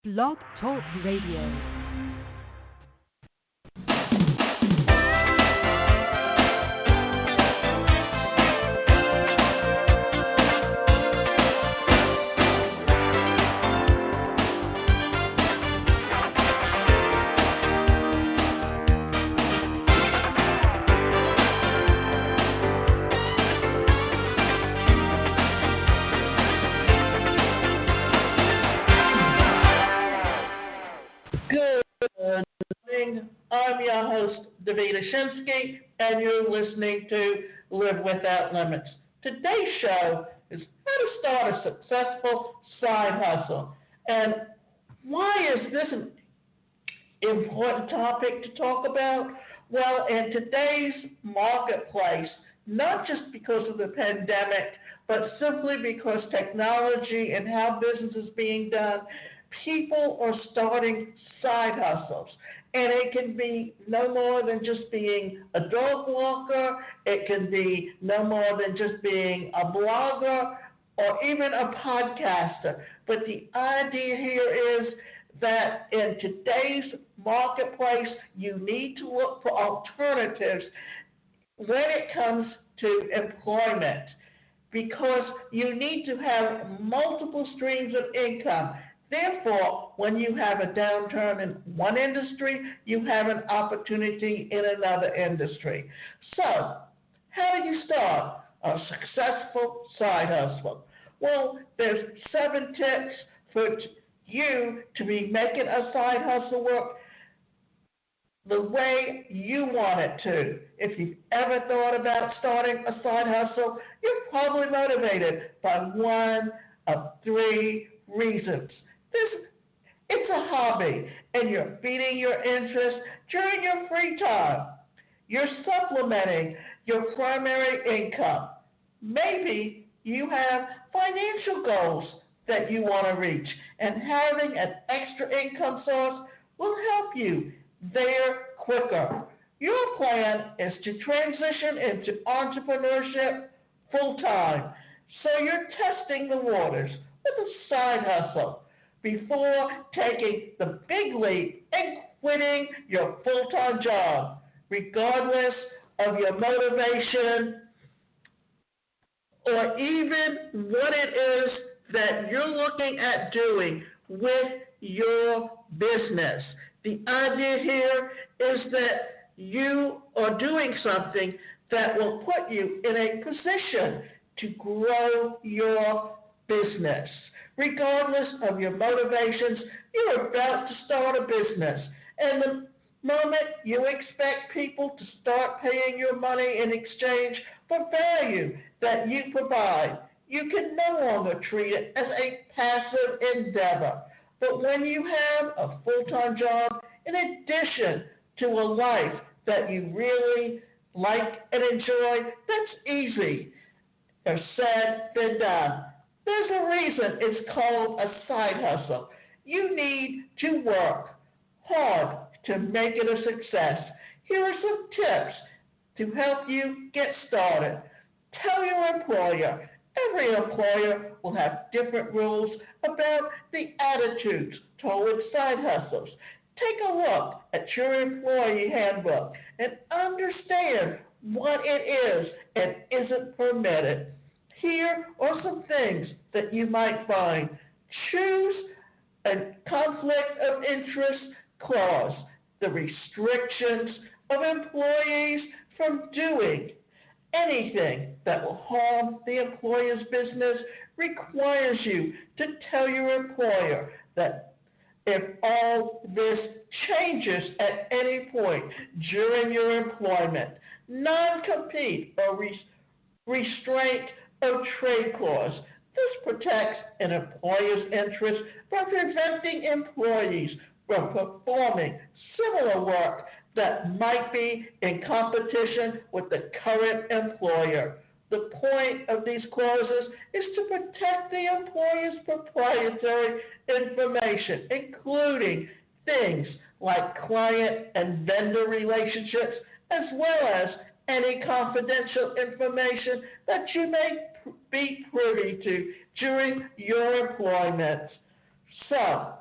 Blog Talk Radio. I'm your host, Davida Shinsky, and you're listening to Live Without Limits. Today's show is how to start a successful side hustle. And why is this an important topic to talk about? Well, in today's marketplace, not just because of the pandemic, but simply because technology and how business is being done, people are starting side hustles. And it can be no more than just being a dog walker. It can be no more than just being a blogger or even a podcaster. But the idea here is that in today's marketplace, you need to look for alternatives when it comes to employment, because you need to have multiple streams of income. Therefore, when you have a downturn in one industry, you have an opportunity in another industry. So, how do you start a successful side hustle? Well, there's 7 tips for you to be making a side hustle work the way you want it to. If you've ever thought about starting a side hustle, you're probably motivated by one of 3 reasons. It's a hobby, and you're feeding your interest during your free time. You're supplementing your primary income. Maybe you have financial goals that you want to reach, and having an extra income source will help you there quicker. Your plan is to transition into entrepreneurship full-time, so you're testing the waters with a side hustle before taking the big leap and quitting your full-time job, regardless of your motivation or even what it is that you're looking at doing with your business. The idea here is that you are doing something that will put you in a position to grow your business. Regardless of your motivations, you're about to start a business. And the moment you expect people to start paying your money in exchange for value that you provide, you can no longer treat it as a passive endeavor. But when you have a full-time job in addition to a life that you really like and enjoy, that's easy. Or said than done. There's a reason it's called a side hustle. You need to work hard to make it a success. Here are some tips to help you get started. Tell your employer. Every employer will have different rules about the attitudes towards side hustles. Take a look at your employee handbook and understand what it is and isn't permitted. Here are some things that you might find. Choose a conflict of interest clause. The restrictions of employees from doing anything that will harm the employer's business requires you to tell your employer that if all this changes at any point during your employment, non-compete or restraint of trade clause. This protects an employer's interest by preventing employees from performing similar work that might be in competition with the current employer. The point of these clauses is to protect the employer's proprietary information, including things like client and vendor relationships, as well as any confidential information that you may be privy to during your employment. So,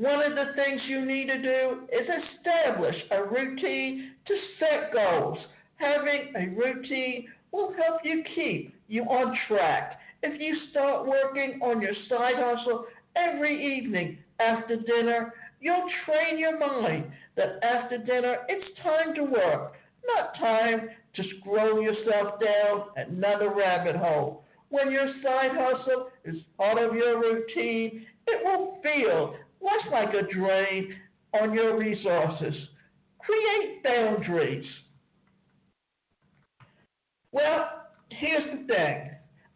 One of the things you need to do is establish a routine to set goals. Having a routine will help you keep you on track. If you start working on your side hustle every evening after dinner, you'll train your mind that after dinner it's time to work, not time to scroll yourself down another rabbit hole. When your side hustle is part of your routine, it will feel less like a drain on your resources. Create boundaries. Well, here's the thing.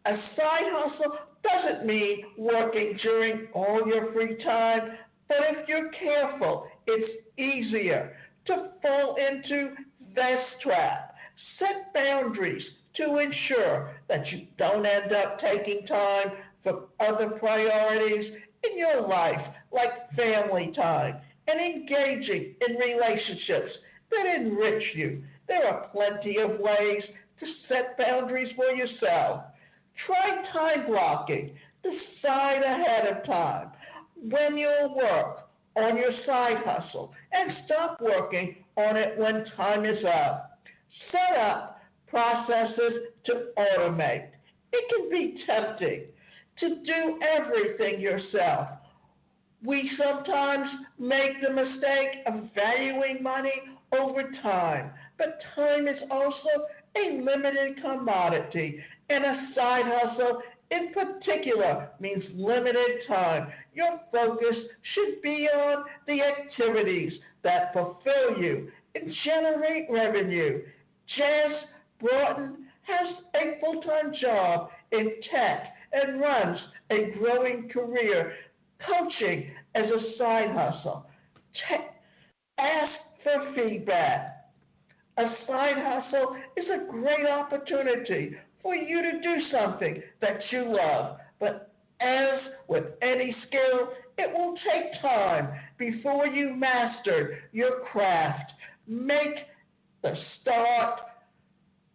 A side hustle doesn't mean working during all your free time, but if you're careful, it's easier to fall into this trap. Set boundaries to ensure that you don't end up taking time from other priorities in your life, like family time and engaging in relationships that enrich you. There are plenty of ways to set boundaries for yourself. Try time blocking. Decide ahead of time when you'll work on your side hustle and stop working on it when time is up. Set up processes to automate. It can be tempting to do everything yourself. We sometimes make the mistake of valuing money over time, but time is also a limited commodity, and a side hustle in particular means limited time. Your focus should be on the activities that fulfill you and generate revenue. Jazz Broughton has a full-time job in tech and runs a growing career coaching as a side hustle. Ask for feedback. A side hustle is a great opportunity for you to do something that you love, but as with any skill, it will take time before you master your craft. Make the start.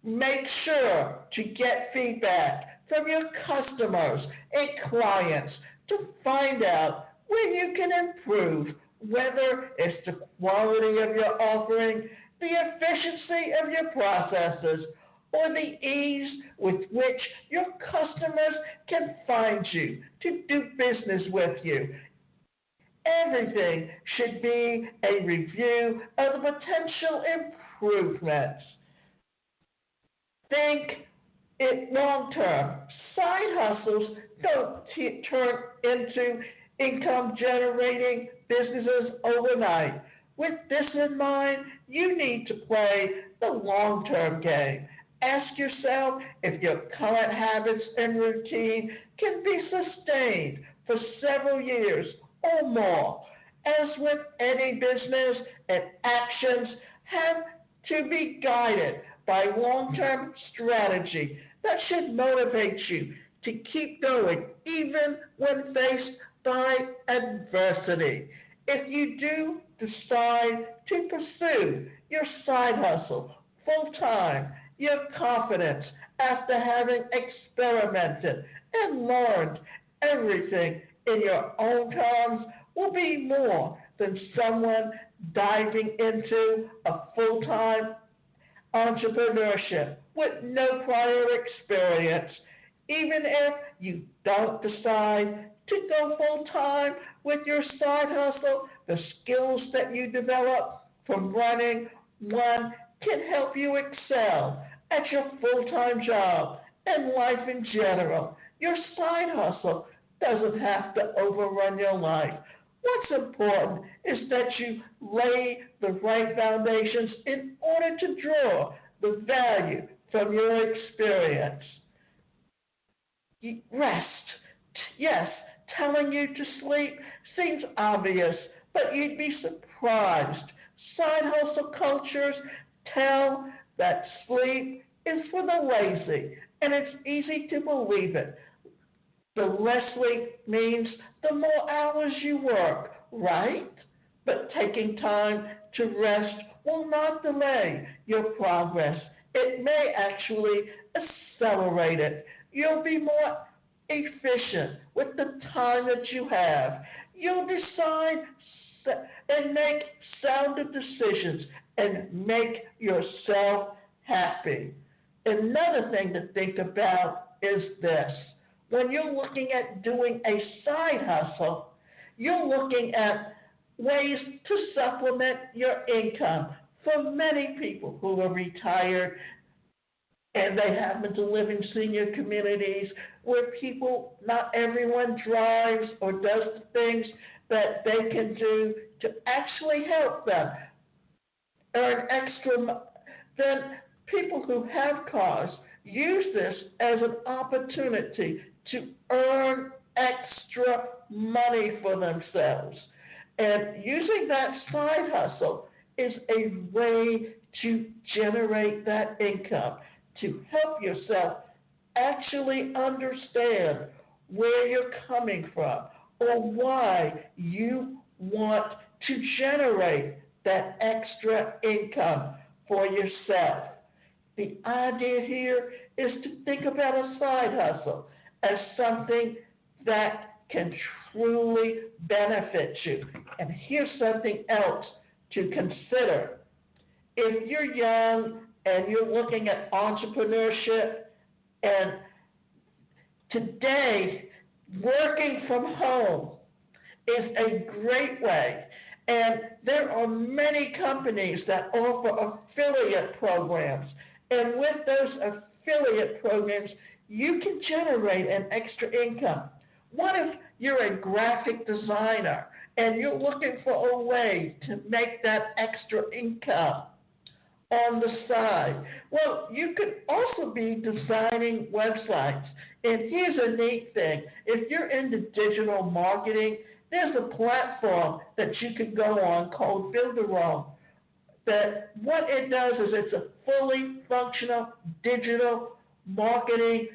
Make sure to get feedback from your customers and clients to find out where you can improve, whether it's the quality of your offering, the efficiency of your processes, or the ease with which your customers can find you to do business with you. Everything should be a review of the potential improvements. Think it long term. Side hustles don't turn into income generating businesses overnight. With this in mind, you need to play the long term game. Ask yourself if your current habits and routine can be sustained for several years or more. As with any business, and actions have to be guided by long-term strategy that should motivate you to keep going even when faced by adversity. If you do decide to pursue your side hustle full-time, your confidence after having experimented and learned everything in your own terms will be more than someone diving into a full-time entrepreneurship with no prior experience. Even if you don't decide to go full-time with your side hustle, the skills that you develop from running one can help you excel at your full-time job and life in general. Your side hustle doesn't have to overrun your life. What's important is that you lay the right foundations in order to draw the value from your experience. Rest. Yes, telling you to sleep seems obvious, but you'd be surprised. Side hustle cultures tell that sleep is for the lazy, and it's easy to believe it. The less sleep means the more hours you work, right? But taking time to rest will not delay your progress. It may actually accelerate it. You'll be more efficient with the time that you have. you'll decide and make sounder decisions and make yourself happy. Another thing to think about is this. When you're looking at doing a side hustle, you're looking at ways to supplement your income. For many people who are retired and they happen to live in senior communities where not everyone drives or does the things that they can do to actually help them earn extra, then people who have cars use this as an opportunity to earn extra money for themselves. And using that side hustle is a way to generate that income, to help yourself actually understand where you're coming from or why you want to generate that extra income for yourself. The idea here is to think about a side hustle as something that can truly benefit you. And here's something else to consider. If you're young and you're looking at entrepreneurship, and today working from home is a great way. And there are many companies that offer affiliate programs. And with those affiliate programs, you can generate an extra income. What if you're a graphic designer and you're looking for a way to make that extra income on the side? Well, you could also be designing websites. And here's a neat thing. If you're into digital marketing, there's a platform that you can go on called Build-A-Roam. That what it does is it's a fully functional digital marketing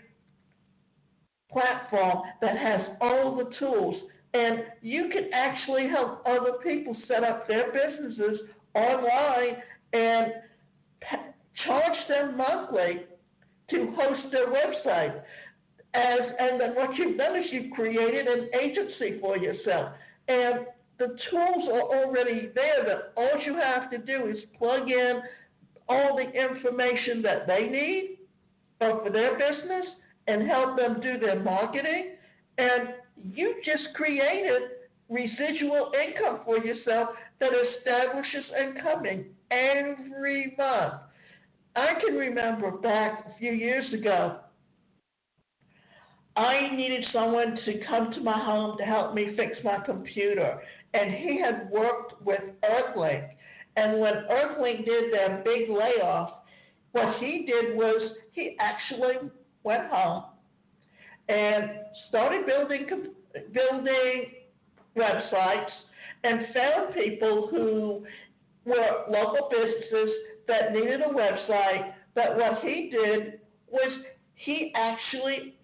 platform that has all the tools, and you can actually help other people set up their businesses online and charge them monthly to host their website. And then what you've done is you've created an agency for yourself. And the tools are already there. That all you have to do is plug in all the information that they need for their business and help them do their marketing. And you just created residual income for yourself that establishes income every month. I can remember back a few years ago, I needed someone to come to my home to help me fix my computer. And he had worked with Earthlink. And when Earthlink did their big layoff, what he did was he actually went home and started building websites and found people who were local businesses that needed a website. But what he did was he actually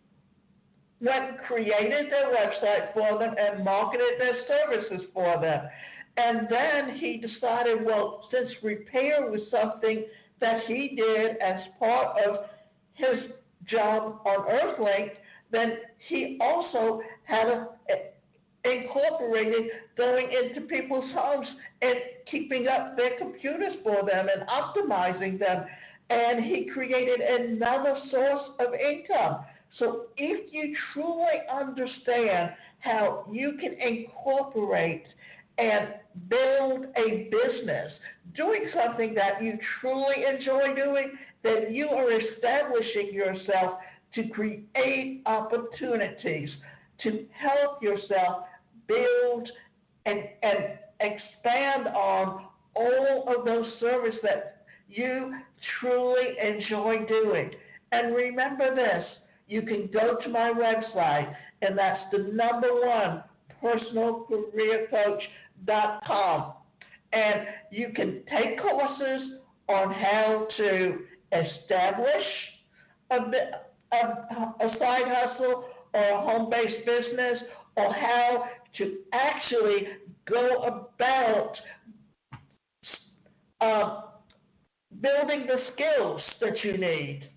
went and created their website for them and marketed their services for them. And then he decided, well, since repair was something that he did as part of his job on Earthlink, then he also had incorporated going into people's homes and keeping up their computers for them and optimizing them. And he created another source of income. So if you truly understand how you can incorporate and build a business, doing something that you truly enjoy doing, then you are establishing yourself to create opportunities to help yourself build and expand on all of those services that you truly enjoy doing. And remember this, you can go to my website, and that's the #1, personalcareercoach.com. And you can take courses on how to establish a side hustle or a home-based business, or how to actually go about building the skills that you need.